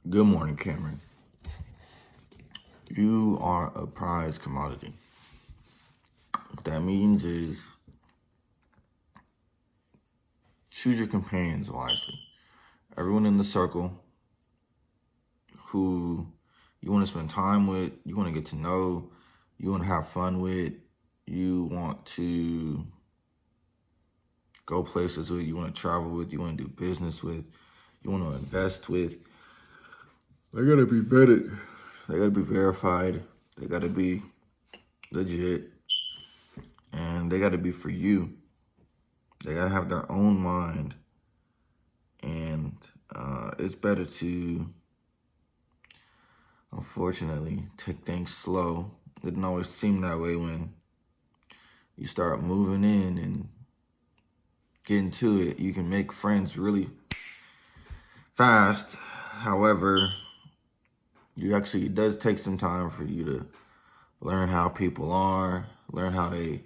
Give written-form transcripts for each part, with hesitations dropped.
Good morning, Cameron. You are a prize commodity. What that means is choose your companions wisely. Everyone in the circle who you want to spend time with, you want to get to know, you want to have fun with, you want to go places with, you want to travel with, you want to do business with, you want to invest with. They got to be vetted. They got to be verified. They got to be legit. And they got to be for you. They got to have their own mind. And it's better to, unfortunately, take things slow. It didn't always seem that way when you start moving in and getting to it. You can make friends really fast. However, it does take some time for you to learn how people are, learn how they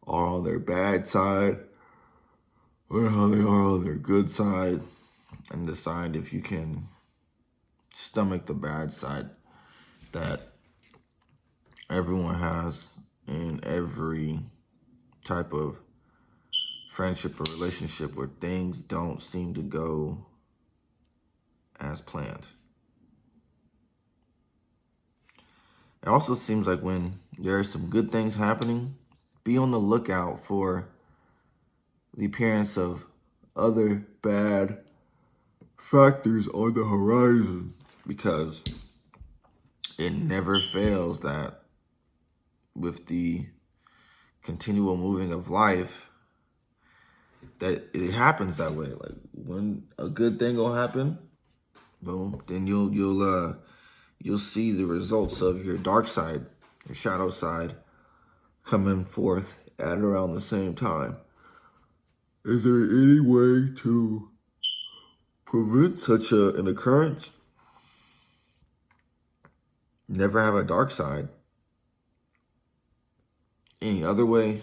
are on their bad side, learn how they are on their good side, and decide if you can stomach the bad side that everyone has in every type of friendship or relationship where things don't seem to go as planned. It also seems like when there are some good things happening, be on the lookout for the appearance of other bad factors on the horizon, because it never fails that with the continual moving of life, that it happens that way. Like when a good thing will happen, boom, then you'll see the results of your dark side, your shadow side, coming forth at around the same time. Is there any way to prevent such an occurrence? Never have a dark side. Any other way?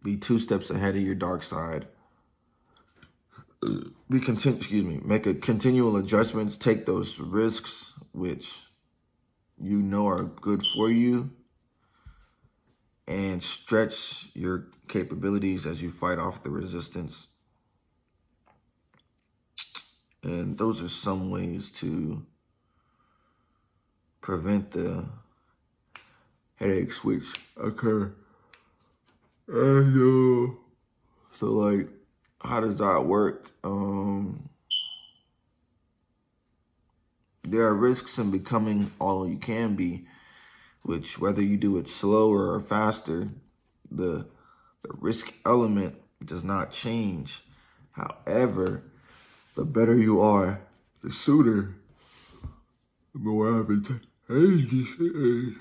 Be 2 steps ahead of your dark side. Make a continual adjustments. Take those risks, which you know are good for you, and stretch your capabilities as you fight off the resistance. And those are some ways to prevent the headaches which occur. And so like, how does that work? There are risks in becoming all you can be, which whether you do it slower or faster, the risk element does not change. However, the better you are, the sooner, the more advantageous it is.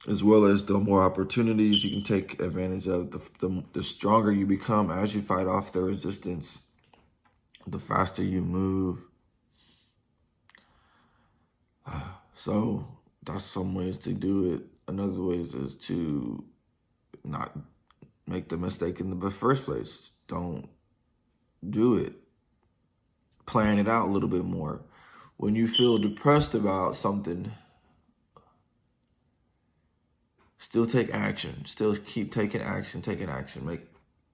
As well as the more opportunities you can take advantage of, the stronger you become as you fight off the resistance, the faster you move. So that's some ways to do it. Another ways is to not make the mistake in the first place. Don't do it. Plan it out a little bit more. When you feel depressed about something, still take action. Still keep taking action. Make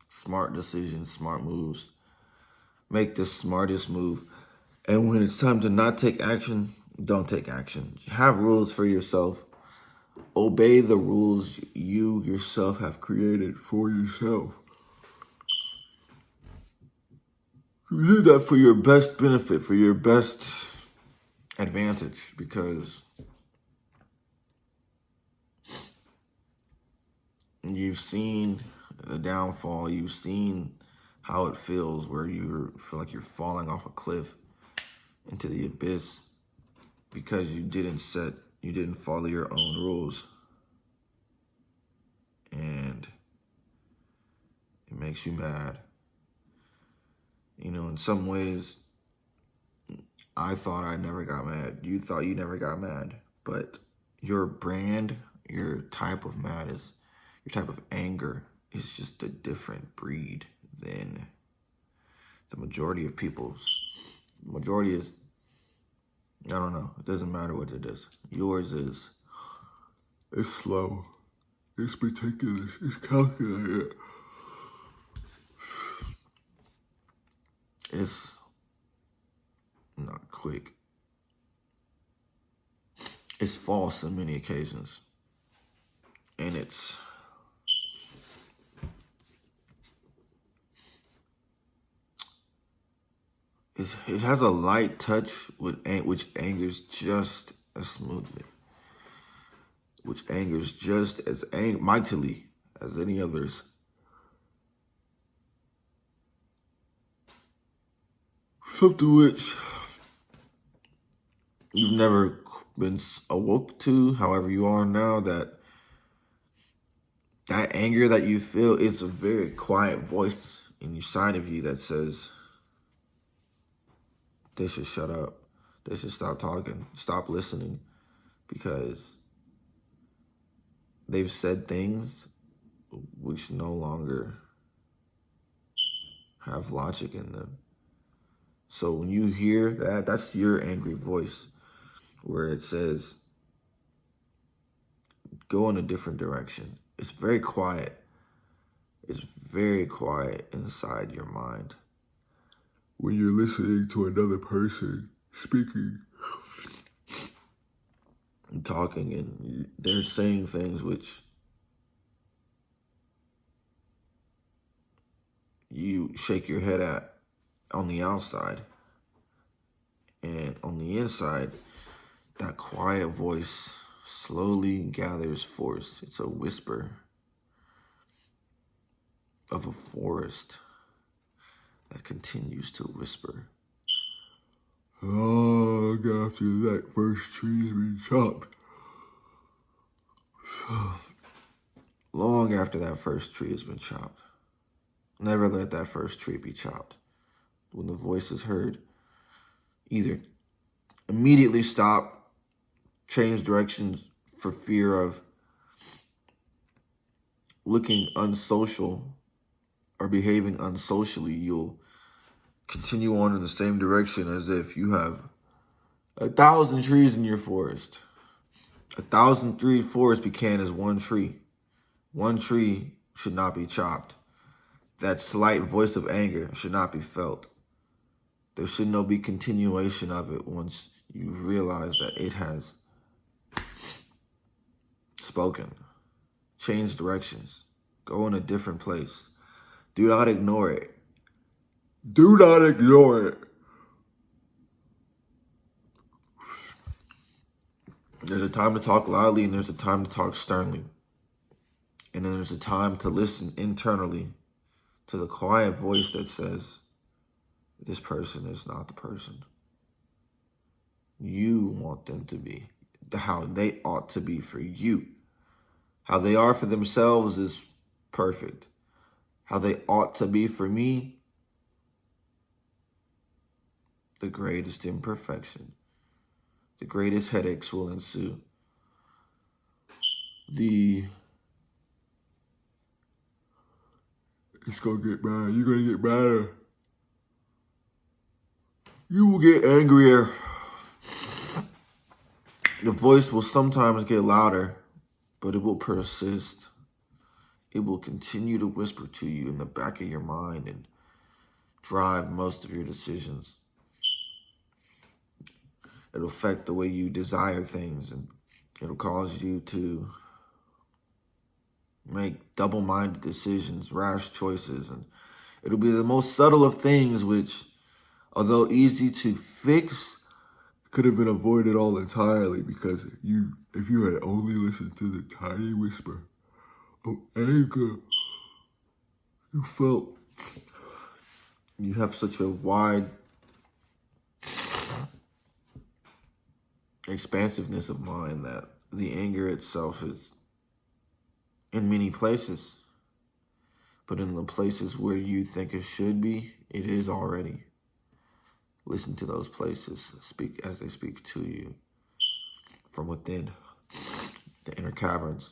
smart decisions, smart moves. Make the smartest move. And when it's time to not take action, don't take action. Have rules for yourself. Obey the rules you yourself have created for yourself. You do that for your best benefit, for your best advantage, because you've seen the downfall. You've seen how it feels where you feel like you're falling off a cliff into the abyss because you didn't follow your own rules. And it makes you mad. You know, in some ways, I thought I never got mad. You thought you never got mad. But your brand, your type of anger is just a different breed than The majority of people's. Majority is, I don't know. It doesn't matter what it is. Yours is. It's slow. It's meticulous. It's calculated. It's not quick. It's false on many occasions. And it has a light touch which angers just as smoothly. Which angers just as mightily as any others. Something which you've never been awoke to, however you are now, that anger that you feel is a very quiet voice inside of you that says, they should shut up. They should stop talking, stop listening, because they've said things which no longer have logic in them. So when you hear that, that's your angry voice where it says, go in a different direction. It's very quiet. It's very quiet inside your mind. When you're listening to another person speaking and talking, and they're saying things which you shake your head at on the outside, and on the inside, that quiet voice slowly gathers force. It's a whisper of a forest that continues to whisper. Long after that first tree has been chopped. Long after that first tree has been chopped. Never let that first tree be chopped. When the voice is heard, either immediately stop, change directions for fear of looking unsocial or behaving unsocially. You'll continue on in the same direction as if you have 1,000 trees in your forest. 1,000 tree forest began as one tree. One tree should not be chopped. That slight voice of anger should not be felt. There should no be continuation of it once you realize that it has spoken. Change directions. Go in a different place. Do not ignore it. Do not ignore it. There's a time to talk loudly and there's a time to talk sternly. And then there's a time to listen internally to the quiet voice that says, this person is not the person you want them to be, how they ought to be for you. How they are for themselves is perfect. How they ought to be for me, the greatest imperfection. The greatest headaches will ensue. It's gonna get better. You're gonna get better. You will get angrier. The voice will sometimes get louder, but it will persist. It will continue to whisper to you in the back of your mind and drive most of your decisions. It'll affect the way you desire things, and it'll cause you to make double-minded decisions, rash choices, and it'll be the most subtle of things which, although easy to fix, could have been avoided all entirely because if you had only listened to the tiny whisper of anger, you felt you have such a wide expansiveness of mind that the anger itself is in many places, but in the places where you think it should be, it is already. Listen to those places speak as they speak to you from within the inner caverns.